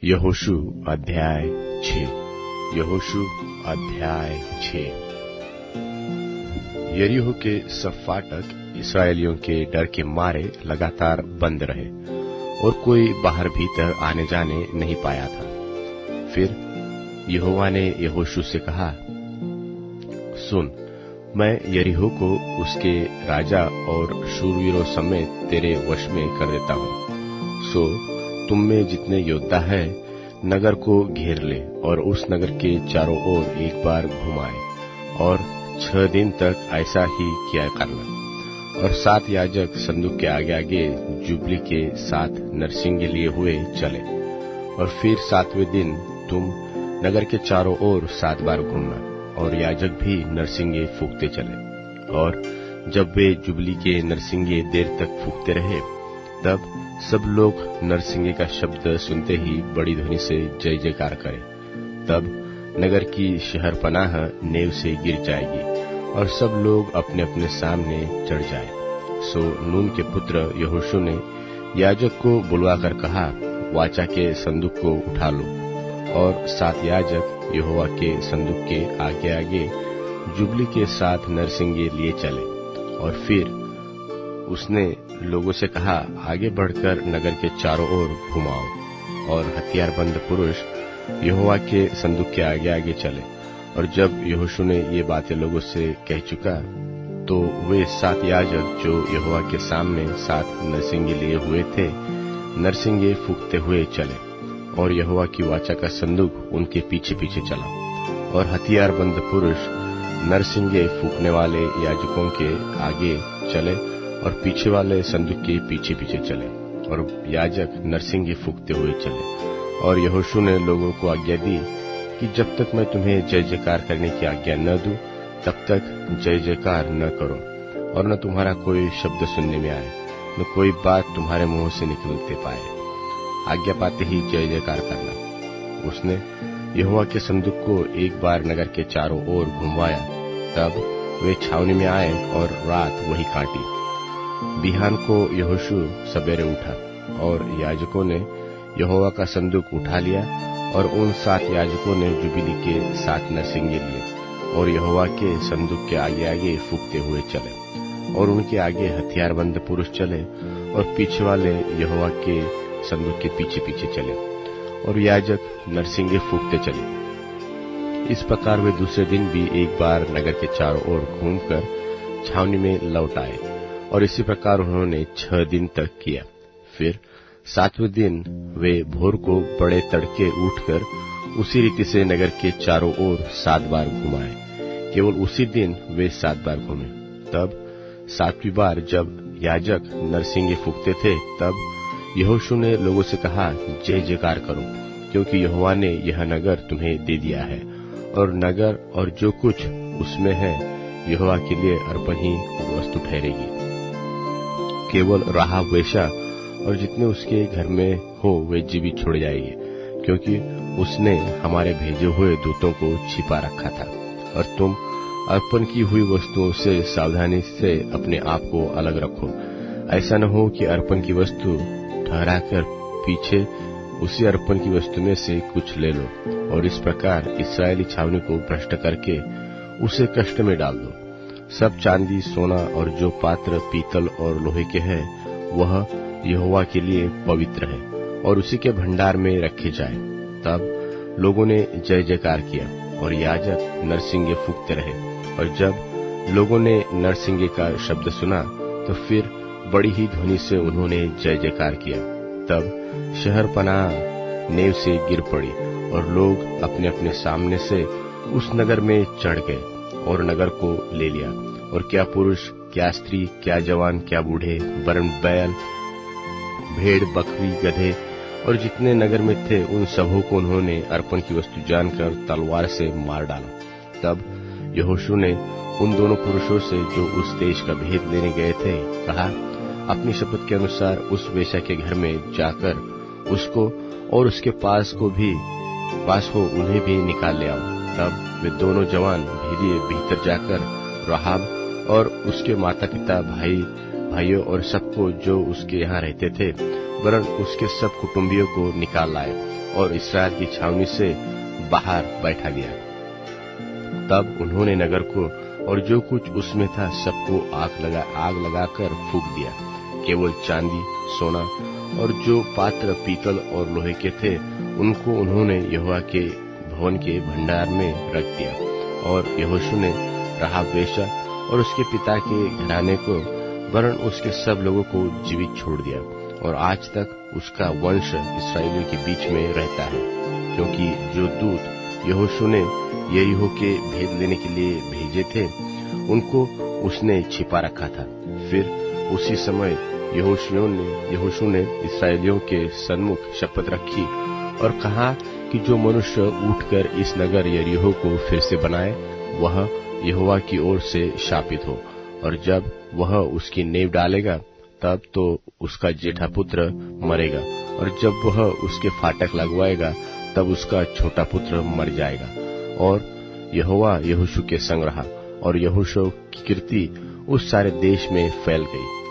यहोशू अध्याय 6। यहोशू अध्याय 6। यरीहो के सब फाटक इस्राएलियों के डर के मारे लगातार बंद रहे और कोई बाहर भीतर आने जाने नहीं पाया था। फिर यहोवा ने यहोशू से कहा, सुन, मैं यरीहो को उसके राजा और शूरवीरों समेत तेरे वश में कर देता हूँ। सो तुम में जितने योद्धा है नगर को घेर ले और उस नगर के चारों ओर एक बार घुमाए और 6 दिन तक ऐसा ही किया करना। और 7 याजक संदूक के आगे आगे जुबली के 7 नरसिंगे लिए हुए चले। और फिर 7वें दिन तुम नगर के चारों ओर 7 बार घूमना और याजक भी नरसिंगे फूंकते चले। और जब वे जुबली के नरसिंगे देर तक फूंकते रहे, तब सब लोग नरसिंगे का शब्द सुनते ही बड़ी ध्वनि से जय जयकार करें। तब नगर की शहरपनाह नेव से गिर जाएगी और सब लोग अपने अपने सामने चढ़ जाए। सो नून के पुत्र यहोशू ने याजक को बुलवाकर कहा, वाचा के संदूक को उठा लो। और 7 याजक यहोवा के संदूक के आगे आगे जुबली के 7 नरसिंगे लिए चले। और फिर उसने लोगों से कहा, आगे बढ़कर नगर के चारों ओर घुमाओ। और हथियारबंद पुरुष यहोवा के संदूक के आगे आगे चले। और जब यहोशू ने ये बातें लोगों से कह चुका, तो वे 7 याजक जो यहोवा के सामने 7 नरसिंगे लिए हुए थे, नरसिंगे फूंकते हुए चले। और यहोवा की वाचा का संदूक उनके पीछे पीछे चला। और हथियारबंद पुरुष नरसिंगे फूंकने वाले याजकों के आगे चले और पीछे वाले संदूक के पीछे पीछे चले। और याजक नरसिंगे फूंकते हुए चले। और यहोशू ने लोगों को आज्ञा दी कि जब तक मैं तुम्हें जय जयकार करने की आज्ञा न दूं, तब तक जय जयकार न करो। और न तुम्हारा कोई शब्द सुनने में आए, न कोई बात तुम्हारे मुंह से निकलते पाए। आज्ञा पाते ही जय जयकार करना। उसने यहोवा के संदूक को एक बार नगर के चारों ओर घुमवाया। तब वे छावनी में आए और रात वही काटी। बिहान को यहोशू सवेरे उठा और याजकों ने यहोवा का संदूक उठा लिया। और उन 7 याजकों ने जुबिली के 7 नरसिंगे लिए और यहोवा के संदूक के आगे आगे फूंकते हुए चले। और उनके आगे हथियारबंद पुरुष चले और पीछे वाले यहोवा के संदूक के पीछे पीछे चले। और याजक नरसिंगे फूंकते चले। इस प्रकार वे दूसरे दिन भी एक बार नगर के चारों ओर घूमकर छावनी में लौट आए। और इसी प्रकार उन्होंने 6 दिन तक किया। फिर 7वें दिन वे भोर को बड़े तड़के उठकर उसी रीति से नगर के चारों ओर 7 बार घुमाए। केवल उसी दिन वे 7 बार घूमे। तब 7वीं बार जब याजक नरसिंगे फूंकते थे, तब यहोशू ने लोगों से कहा, जय जयकार करो, क्योंकि यहोवा ने यह नगर तुम्हें दे दिया है। और नगर और जो कुछ उसमें है यहोवा के लिए अर्पण ही वस्तु ठहरेगी। केवल राहाब वेश्या और जितने उसके घर में हो वे जीवित छोड़ जाएंगे, क्योंकि उसने हमारे भेजे हुए दूतों को छिपा रखा था। और तुम अर्पण की हुई वस्तुओं से सावधानी से अपने आप को अलग रखो। ऐसा न हो कि अर्पण की वस्तु ठहराकर पीछे उसी अर्पण की वस्तु में से कुछ ले लो और इस प्रकार इस्राएली छावनी को भ्रष्ट करके उसे कष्ट में डाल दो। सब चांदी, सोना और जो पात्र पीतल और लोहे के हैं, वह यहोवा के लिए पवित्र है और उसी के भंडार में रखे जाए। तब लोगों ने जय जयकार किया और याजक नरसिंगे फूंकते रहे। और जब लोगों ने नरसिंगे का शब्द सुना, तो फिर बड़ी ही ध्वनि से उन्होंने जय जयकार किया। तब शहरपनाह नेव से गिर पड़ी और लोग अपने अपने सामने से उस नगर में चढ़ गए और नगर को ले लिया। और क्या पुरुष, क्या स्त्री, क्या जवान, क्या बूढ़े, वरन बैल, भेड़, बकरी, गधे और जितने नगर में थे, उन सबों को उन्होंने अर्पण की वस्तु जानकर तलवार से मार डाला। तब यहोशू ने उन दोनों पुरुषों से जो उस देश का भेद लेने गए थे कहा, अपनी शपथ के अनुसार उस वेश्या के घर में जाकर उसको और उसके पास हो उन्हें भी निकाल ले आओ। तब वे दोनों जवान भीतर जाकर राहाब और उसके माता पिता, भाइयों और सबको जो उसके यहाँ रहते थे, वरन उसके सब कुटुंबियों को निकाल लाए और इसराइल की छावनी से बाहर बैठा गया। तब उन्होंने नगर को और जो कुछ उसमें था सबको आग लगाकर फूंक दिया। केवल चांदी, सोना और जो पात्र पीतल और लोहे के थे उनको उन्होंने यहोवा के भवन के भंडार में रख दिया। और यहोशू ने राहाब वेश्या और उसके पिता के घराने को वरन उसके सब लोगों को जीवित छोड़ दिया। और आज तक उसका वंश इस्राएलियों के बीच में रहता है, क्योंकि जो दूत यहोशू ने यरीहो के भेद लेने के लिए भेजे थे उनको उसने छिपा रखा था। फिर उसी समय यहोशू ने इस्राएलियों के सन्मुख शपथ रखी और कहा कि जो मनुष्य उठकर इस नगर यरीहो को फिर से बनाए वह यहोवा की ओर से शापित हो। और जब वह उसकी नींव डालेगा तब तो उसका जेठा पुत्र मरेगा, और जब वह उसके फाटक लगवाएगा तब उसका छोटा पुत्र मर जाएगा। और यहोवा यहोशू के संग रहा, और यहोशू की कीर्ति उस सारे देश में फैल गई।